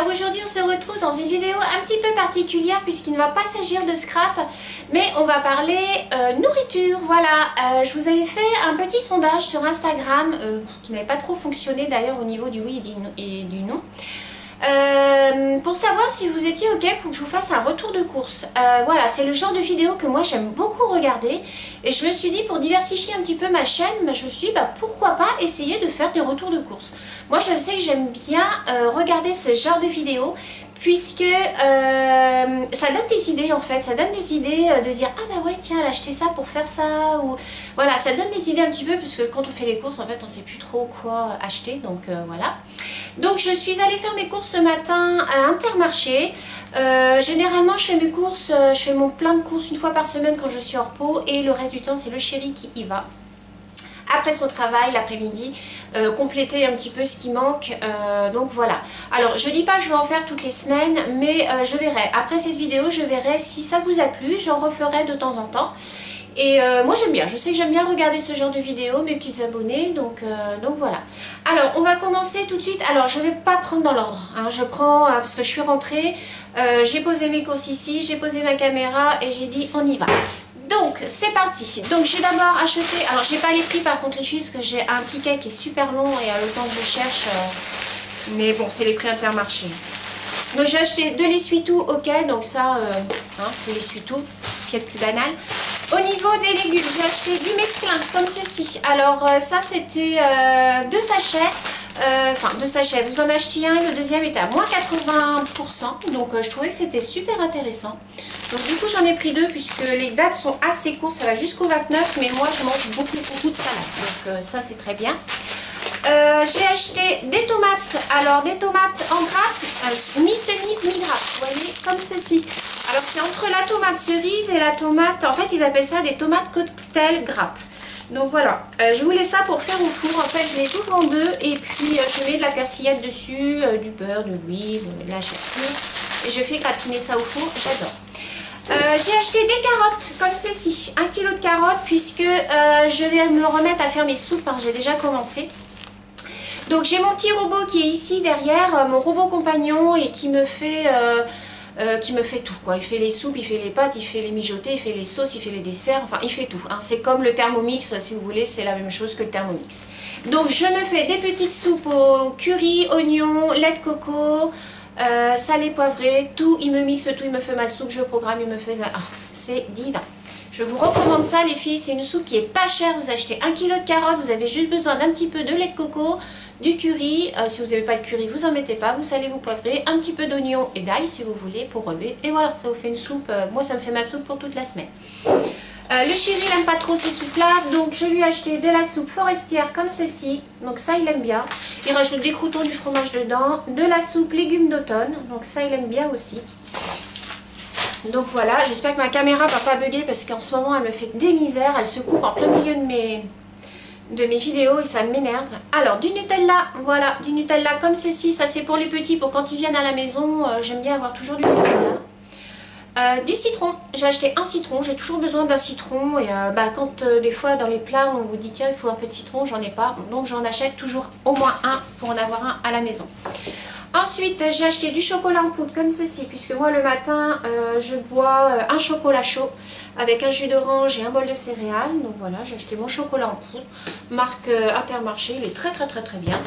Alors aujourd'hui on se retrouve dans une vidéo un petit peu particulière puisqu'il ne va pas s'agir de scrap, mais on va parler nourriture. Voilà, je vous avais fait un petit sondage sur Instagram qui n'avait pas trop fonctionné d'ailleurs au niveau du oui et du non. Pour savoir si vous étiez ok pour que je vous fasse un retour de course. Voilà, c'est le genre de vidéo que moi j'aime beaucoup regarder et je me suis dit, pour diversifier un petit peu ma chaîne, je me suis dit pourquoi pas essayer de faire des retours de course. Moi je sais que j'aime bien regarder ce genre de vidéos puisque ça donne des idées en fait, ça donne des idées de dire ah bah ouais tiens elle a acheté ça pour faire ça, ou voilà, ça donne des idées un petit peu parce que quand on fait les courses en fait on sait plus trop quoi acheter, donc voilà. Donc je suis allée faire mes courses ce matin à Intermarché. Généralement je fais mes courses, je fais mon plein de courses une fois par semaine quand je suis hors pot et le reste du temps c'est le chéri qui y va après son travail l'après-midi, compléter un petit peu ce qui manque, donc voilà. Alors je dis pas que je vais en faire toutes les semaines, mais je verrai, après cette vidéo je verrai si ça vous a plu, j'en referai de temps en temps. Et moi j'aime bien, je sais que j'aime bien regarder ce genre de vidéos, mes petites abonnées, donc voilà. Alors on va commencer tout de suite. Alors je vais pas prendre dans l'ordre, hein. Je prends, parce que je suis rentrée, j'ai posé mes courses ici, j'ai posé ma caméra et j'ai dit on y va. Donc c'est parti. Donc j'ai d'abord acheté, alors j'ai pas les prix par contre les filles, parce que j'ai un ticket qui est super long et le temps que je cherche, mais bon c'est les prix Intermarché. Donc j'ai acheté de l'essuie-tout, ok, donc ça, de l'essuie-tout, ce qui est le plus banal. Au niveau des légumes, j'ai acheté du mesclun, comme ceci. Alors ça c'était 2 sachets, enfin 2 sachets, vous en achetiez un et le deuxième était à moins 80%, donc je trouvais que c'était super intéressant. Donc du coup j'en ai pris 2 puisque les dates sont assez courtes, ça va jusqu'au 29, mais moi je mange beaucoup de salade, donc ça c'est très bien. J'ai acheté des tomates, alors des tomates en grappe, mi-cerise, mi-grappe, vous voyez, comme ceci. Alors c'est entre la tomate cerise et la tomate, en fait ils appellent ça des tomates cocktail grappe. Donc voilà, je voulais ça pour faire au four, en fait je les ouvre en deux et puis je mets de la persillade dessus, du beurre, de l'huile, de la chapelure et je fais gratiner ça au four, j'adore. J'ai acheté des carottes comme ceci, 1 kg de carottes puisque je vais me remettre à faire mes soupes, hein, j'ai déjà commencé. Donc j'ai mon petit robot qui est ici derrière, mon robot compagnon, et qui me fait tout quoi. Il fait les soupes, il fait les pâtes, il fait les mijotés, il fait les sauces, il fait les desserts, enfin il fait tout, hein. C'est comme le Thermomix si vous voulez, c'est la même chose que le Thermomix. Donc je me fais des petites soupes au curry, oignons, lait de coco, salé, poivré, tout, il me mixe tout, il me fait ma soupe, je programme, il me fait... Ah, c'est divin. Je vous recommande ça les filles, c'est une soupe qui est pas chère, vous achetez 1 kg de carottes, vous avez juste besoin d'un petit peu de lait de coco, du curry, si vous n'avez pas de curry vous en mettez pas, vous salez, vous poivrez, un petit peu d'oignon et d'ail si vous voulez pour relever, et voilà, ça vous fait une soupe, moi ça me fait ma soupe pour toute la semaine. Le chéri il n'aime pas trop ces soupes là, donc je lui ai acheté de la soupe forestière comme ceci, donc ça il aime bien, il rajoute des croûtons, du fromage dedans, de la soupe légumes d'automne, donc ça il aime bien aussi. Donc voilà, j'espère que ma caméra va pas bugger parce qu'en ce moment elle me fait des misères, elle se coupe en plein milieu de mes vidéos et ça m'énerve. Alors du Nutella, voilà, du Nutella comme ceci, ça c'est pour les petits, pour quand ils viennent à la maison, j'aime bien avoir toujours du Nutella. Du citron, j'ai acheté un citron, j'ai toujours besoin d'un citron et quand des fois dans les plats on vous dit tiens il faut un peu de citron, j'en ai pas, donc j'en achète toujours au moins un pour en avoir un à la maison. Ensuite j'ai acheté du chocolat en poudre comme ceci, puisque moi le matin je bois un chocolat chaud avec un jus d'orange et un bol de céréales. Donc voilà, j'ai acheté mon chocolat en poudre, marque Intermarché, il est très bien.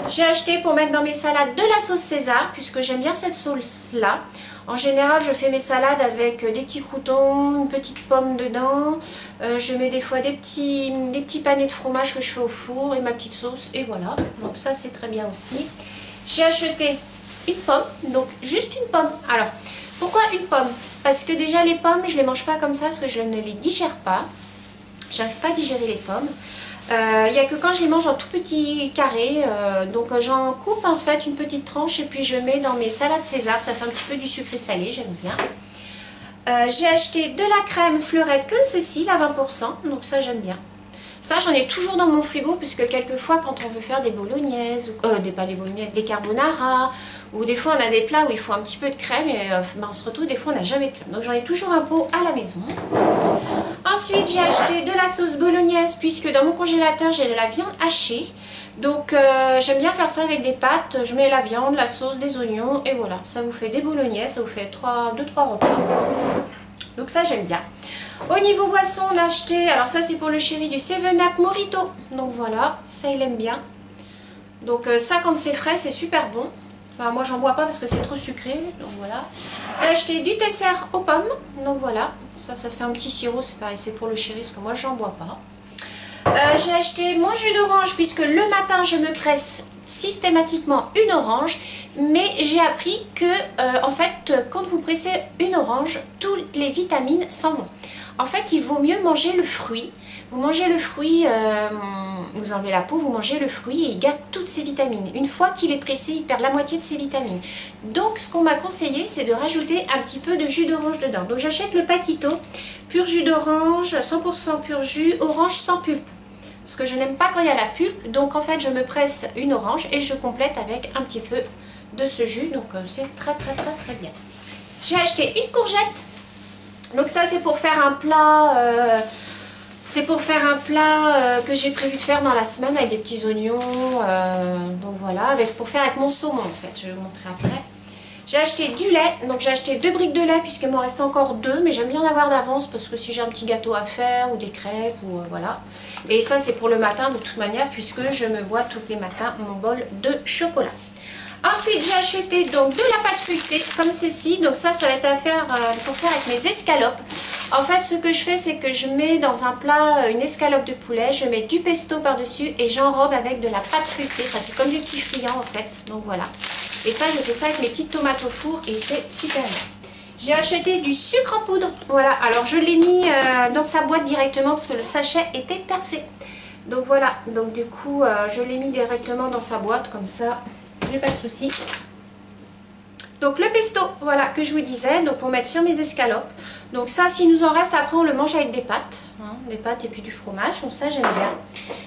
J'ai acheté pour mettre dans mes salades de la sauce César, puisque j'aime bien cette sauce là. En général je fais mes salades avec des petits croutons, une petite pomme dedans, je mets des fois des petits panais de fromage que je fais au four et ma petite sauce et voilà, donc ça c'est très bien aussi. J'ai acheté une pomme, donc juste une pomme. Alors, pourquoi une pomme? Parce que déjà les pommes, je ne les mange pas comme ça parce que je ne les digère pas. J'arrive pas à digérer les pommes. Il n'y a que quand je les mange en tout petit carré. Donc j'en coupe en fait une petite tranche et puis je mets dans mes salades César. Ça fait un petit peu du sucré salé, j'aime bien. J'ai acheté de la crème fleurette comme ceci, la 20%. Donc ça j'aime bien. Ça j'en ai toujours dans mon frigo puisque quelquefois quand on veut faire des bolognaises, des carbonara, ou des fois on a des plats où il faut un petit peu de crème et on se retrouve des fois on n'a jamais de crème. Donc j'en ai toujours un pot à la maison. Ensuite, j'ai acheté de la sauce bolognaise puisque dans mon congélateur, j'ai de la viande hachée. Donc, j'aime bien faire ça avec des pâtes. Je mets la viande, la sauce, des oignons et voilà. Ça vous fait des bolognaises, ça vous fait 2-3 repas. Donc ça, j'aime bien. Au niveau boisson, on a acheté, alors ça c'est pour le chéri, du 7-Up Mojito. Donc voilà, ça il aime bien. Donc ça quand c'est frais, c'est super bon. Enfin, moi j'en bois pas parce que c'est trop sucré, donc voilà. J'ai acheté du Tesser aux pommes, donc voilà. Ça fait un petit sirop, c'est pareil, c'est pour le chéri parce que moi j'en bois pas. J'ai acheté mon jus d'orange puisque le matin je me presse systématiquement une orange, mais j'ai appris que en fait quand vous pressez une orange, toutes les vitamines s'en vont. En fait il vaut mieux manger le fruit. Vous mangez le fruit, vous enlevez la peau, vous mangez le fruit et il garde toutes ses vitamines. Une fois qu'il est pressé, il perd la moitié de ses vitamines. Donc ce qu'on m'a conseillé, c'est de rajouter un petit peu de jus d'orange dedans. Donc j'achète le Paquito, pur jus d'orange, 100% pur jus, orange sans pulpe. Parce que je n'aime pas quand il y a la pulpe, donc en fait je me presse une orange et je complète avec un petit peu de ce jus. Donc c'est très bien. J'ai acheté une courgette. Donc ça c'est pour faire un plat... que j'ai prévu de faire dans la semaine avec des petits oignons, donc voilà, pour faire avec mon saumon en fait, je vais vous montrer après. J'ai acheté du lait, donc j'ai acheté 2 briques de lait puisqu'il m'en reste encore 2, mais j'aime bien en avoir d'avance parce que si j'ai un petit gâteau à faire ou des crêpes ou voilà. Et ça c'est pour le matin de toute manière puisque je me bois tous les matins mon bol de chocolat. Ensuite, j'ai acheté donc de la pâte feuilletée comme ceci. Donc ça va être à faire pour faire avec mes escalopes. En fait, ce que je fais, c'est que je mets dans un plat une escalope de poulet. Je mets du pesto par-dessus et j'enrobe avec de la pâte feuilletée. Ça fait comme des petits friands en fait. Donc voilà. Et ça, je fais ça avec mes petites tomates au four et c'est super bon. J'ai acheté du sucre en poudre. Voilà. Alors, je l'ai mis dans sa boîte directement parce que le sachet était percé. Donc voilà. Donc du coup, je l'ai mis directement dans sa boîte comme ça. Pas de souci. Donc le pesto, voilà, que je vous disais, donc pour mettre sur mes escalopes. Donc ça, s'il nous en reste, après on le mange avec des pâtes, hein, des pâtes et puis du fromage, donc ça j'aime bien.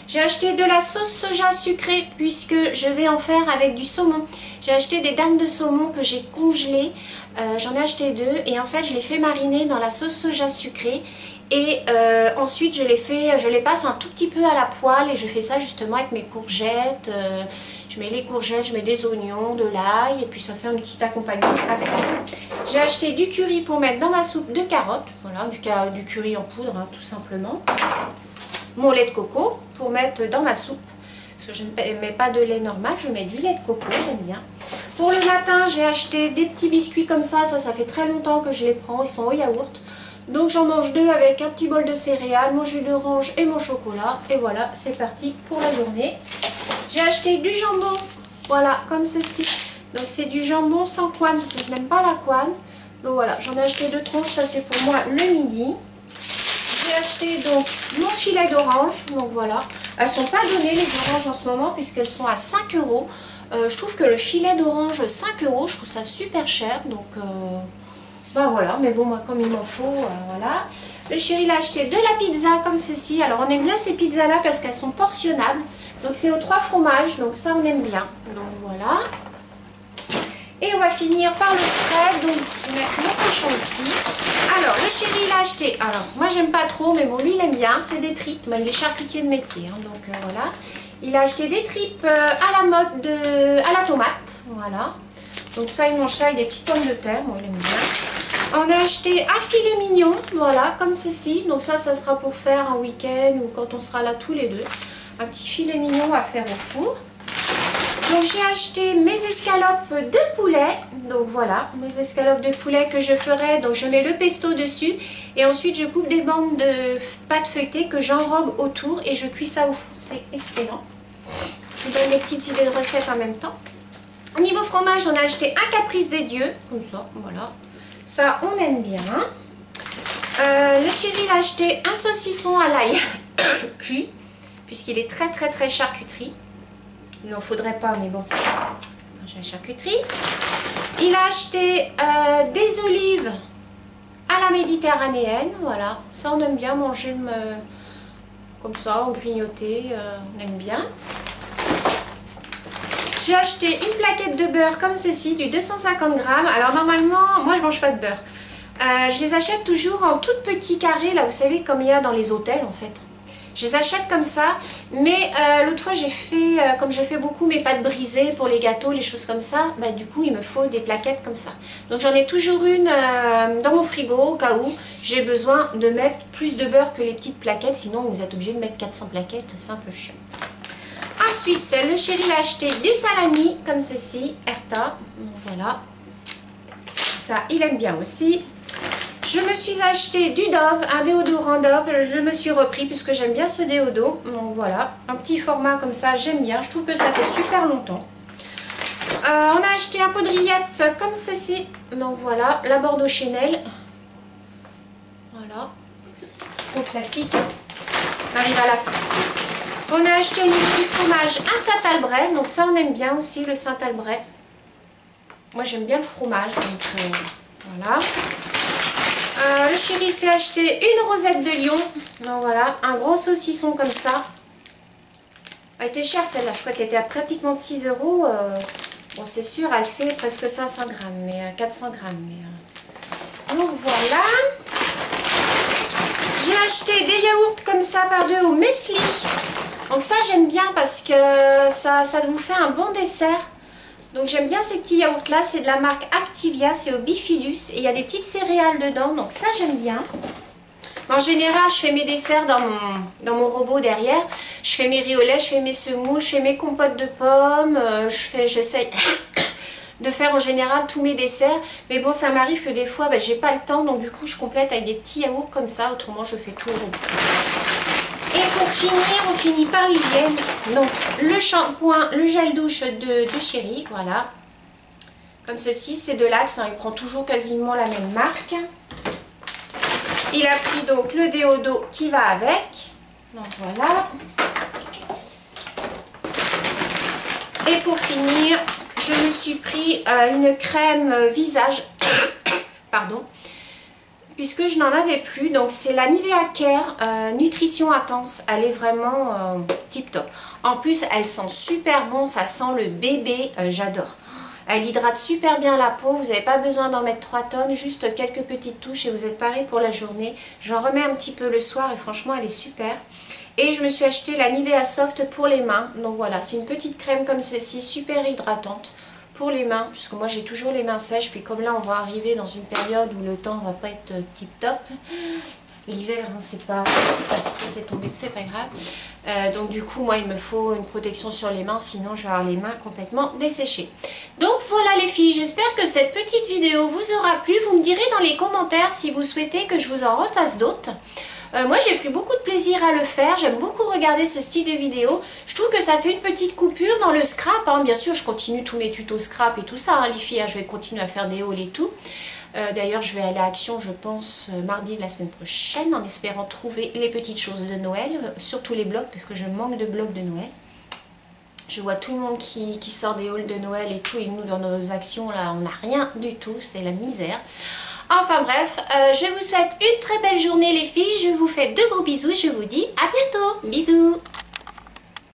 J'ai acheté de la sauce soja sucrée puisque je vais en faire avec du saumon. J'ai acheté des dames de saumon que j'ai congelées, j'en ai acheté 2 et en fait je les fais mariner dans la sauce soja sucrée. Et ensuite je les passe un tout petit peu à la poêle et je fais ça justement avec mes courgettes. Je mets les courgettes, je mets des oignons, de l'ail et puis ça fait un petit accompagnement avec. J'ai acheté du curry pour mettre dans ma soupe de carottes. Voilà, du curry en poudre hein, tout simplement. Mon lait de coco pour mettre dans ma soupe. Parce que je ne mets pas de lait normal, je mets du lait de coco, j'aime bien. Pour le matin, j'ai acheté des petits biscuits comme ça fait très longtemps que je les prends, ils sont au yaourt. Donc j'en mange 2 avec un petit bol de céréales, mon jus d'orange et mon chocolat. Et voilà, c'est parti pour la journée. J'ai acheté du jambon, voilà, comme ceci. Donc c'est du jambon sans couenne, parce que je n'aime pas la couenne. Donc voilà, j'en ai acheté 2 tranches, ça c'est pour moi le midi. J'ai acheté donc mon filet d'orange, donc voilà. Elles ne sont pas données les oranges en ce moment, puisqu'elles sont à 5 €. Je trouve que le filet d'orange 5 €, je trouve ça super cher, donc... ben voilà, mais bon, moi comme il m'en faut, voilà. Le chéri il a acheté de la pizza comme ceci. Alors on aime bien ces pizzas là parce qu'elles sont portionnables. Donc c'est aux 3 fromages, donc ça on aime bien. Donc voilà. Et on va finir par le spread. Donc je vais mettre mon cochon ici. Alors le chéri il a acheté, alors moi j'aime pas trop, mais bon lui il aime bien, c'est des tripes. Ben, il est charcutier de métier, hein, donc voilà. Il a acheté des tripes à la mode, à la tomate, voilà. Donc ça il mange ça avec des petites pommes de terre, moi il aime bien. On a acheté un filet mignon, voilà, comme ceci. Donc ça sera pour faire un week-end ou quand on sera là tous les deux. Un petit filet mignon à faire au four. Donc j'ai acheté mes escalopes de poulet. Donc voilà, mes escalopes de poulet que je ferai. Donc je mets le pesto dessus. Et ensuite je coupe des bandes de pâte feuilletée que j'enrobe autour. Et je cuis ça au four. C'est excellent. Je vous donne des petites idées de recettes en même temps. Niveau fromage, on a acheté un caprice des dieux. Comme ça, voilà. Ça, on aime bien. Le chéri il a acheté un saucisson à l'ail cuit, puisqu'il est très charcuterie. Il n'en faudrait pas, mais bon, j'ai la charcuterie. Il a acheté des olives à la méditerranéenne. Voilà, ça on aime bien manger comme ça, en grignoté, on aime bien. J'ai acheté une plaquette de beurre comme ceci, du 250 grammes. Alors normalement, moi je mange pas de beurre. Je les achète toujours en tout petits carrés, là vous savez comme il y a dans les hôtels en fait. Je les achète comme ça, mais l'autre fois j'ai fait, comme je fais beaucoup mes pâtes brisées pour les gâteaux, les choses comme ça, bah, du coup il me faut des plaquettes comme ça. Donc j'en ai toujours une dans mon frigo au cas où j'ai besoin de mettre plus de beurre que les petites plaquettes, sinon vous êtes obligé de mettre 400 plaquettes, c'est un peu chiant. Ensuite, le chéri a acheté du salami comme ceci, Erta, voilà. Ça il aime bien aussi. Je me suis acheté du Dove, un déodorant Dove, je me suis repris puisque j'aime bien ce déodo. Donc voilà, un petit format comme ça, j'aime bien, je trouve que ça fait super longtemps. On a acheté un pot de rillettes comme ceci. Donc voilà, la Bordeaux Chanel. Voilà, au classique, on arrive à la fin. On a acheté du fromage, un Saint-Albret, donc ça on aime bien aussi le Saint-Albret. Moi j'aime bien le fromage, donc voilà. Le chéri s'est acheté une rosette de lion. Donc voilà, un gros saucisson comme ça. Elle était chère celle-là, je crois qu'elle était à pratiquement 6 €. Bon, c'est sûr, elle fait presque 500 grammes, mais 400 grammes. Mais, donc voilà. J'ai acheté des yaourts comme ça par deux au muesli. Donc ça j'aime bien parce que ça vous fait un bon dessert. Donc j'aime bien ces petits yaourts là, c'est de la marque Activia, c'est au Bifidus et il y a des petites céréales dedans, donc ça j'aime bien. En général je fais mes desserts dans mon robot derrière, je fais mes riz au lait, je fais mes semoule, je fais mes compotes de pommes, j'essaye de faire en général tous mes desserts, mais bon ça m'arrive que des fois j'ai pas le temps, donc du coup je complète avec des petits yaourts comme ça, autrement je fais tout au robot. Et pour finir, on finit par l'hygiène. Donc le shampoing, le gel douche de chéri, voilà. Comme ceci, c'est de l'Axe, hein, il prend toujours quasiment la même marque. Il a pris donc le déodo qui va avec. Donc voilà. Et pour finir, je me suis pris une crème visage. Pardon. Puisque je n'en avais plus, donc c'est la Nivea Care Nutrition Intense, elle est vraiment tip top. En plus elle sent super bon, ça sent le bébé, j'adore. Elle hydrate super bien la peau, vous n'avez pas besoin d'en mettre 3 tonnes, juste quelques petites touches et vous êtes paré pour la journée. J'en remets un petit peu le soir et franchement elle est super. Et je me suis acheté la Nivea Soft pour les mains, donc voilà, c'est une petite crème comme ceci, super hydratante. Pour les mains, puisque moi j'ai toujours les mains sèches, puis comme là on va arriver dans une période où le temps va pas être tip top, l'hiver hein, c'est pas, c'est tombé, c'est pas grave, donc du coup moi il me faut une protection sur les mains, sinon je vais avoir les mains complètement desséchées. Donc voilà les filles, j'espère que cette petite vidéo vous aura plu, vous me direz dans les commentaires si vous souhaitez que je vous en refasse d'autres. Moi j'ai pris beaucoup de plaisir à le faire, j'aime beaucoup regarder ce style de vidéo, je trouve que ça fait une petite coupure dans le scrap, hein. Bien sûr je continue tous mes tutos scrap et tout ça hein, les filles, hein. Je vais continuer à faire des hauls et tout. D'ailleurs je vais aller à Action je pense mardi de la semaine prochaine en espérant trouver les petites choses de Noël, surtout les blocs parce que je manque de blocs de Noël. Je vois tout le monde qui sort des hauls de Noël et tout et nous dans nos actions là on n'a rien du tout, c'est la misère. Enfin bref, je vous souhaite une très belle journée les filles, je vous fais de gros bisous et je vous dis à bientôt, bisous.